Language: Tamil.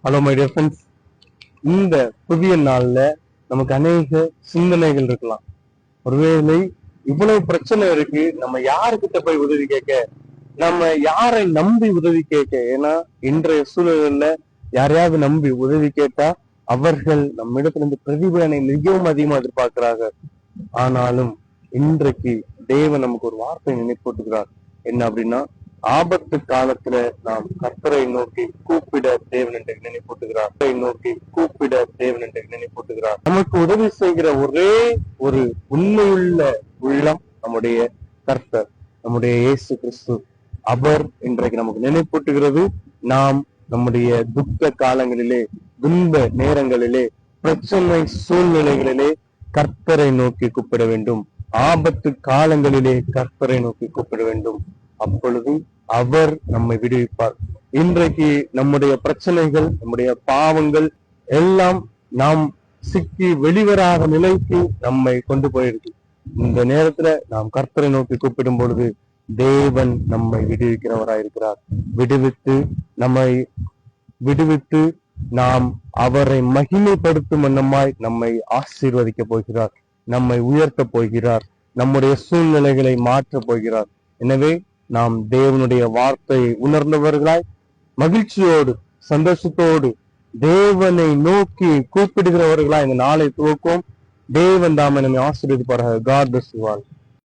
Hello my dear friends. இந்த புதிய நாள்ல நமக்கு அநேக சிந்தனைகள் இருக்கலாம். ஒருவேளை இவ்வளவு பிரச்சனை இருக்கு, நம்ம யாருக்கிட்ட போய் உதவி கேட்க, நம்ம யாரை நம்பி உதவி கேட்க? ஏன்னா இன்றைய சூழல்ல யாரையாவது நம்பி உதவி கேட்டா அவர்கள் நம்மிடத்துல இருந்து பிரதிபலனை மிகவும் அதிகமா எதிர்பார்க்கிறார்கள். ஆனாலும் இன்றைக்கு தேவன் நமக்கு ஒரு வார்த்தை நினைப்பூட்டுகிறார். என்ன அப்படின்னா, ஆபத்து காலத்துல நாம் கர்த்தரை நோக்கி கூப்பிட தேவன் என்று நினைப்பூட்டுகிறார். நோக்கி கூப்பிட தேவன் என்று நினைப்பூட்டுகிறார். நமக்கு உதவி செய்கிற ஒரே ஒரு உண்மையுள்ள உள்ளம் நம்முடைய கர்த்தர், நம்முடைய இயேசு கிறிஸ்து. அவர் இன்றைக்கு நமக்கு நினைப்பூட்டுகிறது, நாம் நம்முடைய துக்க காலங்களிலே, துன்ப நேரங்களிலே, பிரச்சனை சூழ்நிலைகளிலே கர்த்தரை நோக்கி கூப்பிட வேண்டும். ஆபத்து காலங்களிலே கர்த்தரை நோக்கி கூப்பிட வேண்டும். அப்பொழுது அவர் நம்மை விடுவிப்பார். இன்றைக்கு நம்முடைய பிரச்சனைகள், நம்முடைய பாவங்கள் எல்லாம் நாம் சிக்கி வெளிவராத நிலைக்கு நம்மை கொண்டு போயிருக்கு. இந்த நேரத்துல நாம் கர்த்தரை நோக்கி கூப்பிடும் பொழுது தேவன் நம்மை விடுவிக்கிறவராயிருக்கிறார். விடுவித்து நாம் அவரை மகிமைப்படுத்தும் வண்ணமாய் நம்மை ஆசீர்வதிக்க போகிறார், நம்மை உயர்த்த போகிறார், நம்முடைய சூழ்நிலைகளை மாற்றப் போகிறார். எனவே நாம் தேவனுடைய வார்த்தையை உணர்ந்தவர்களாய் மகிழ்ச்சியோடு சந்தோஷத்தோடு தேவனை நோக்கி கூப்பிடுகிறவர்களாய் இந்த நாளை துவக்கும். தேவன் தாமே நம்மை ஆசீர்வதிப்பார்கள். God bless you all.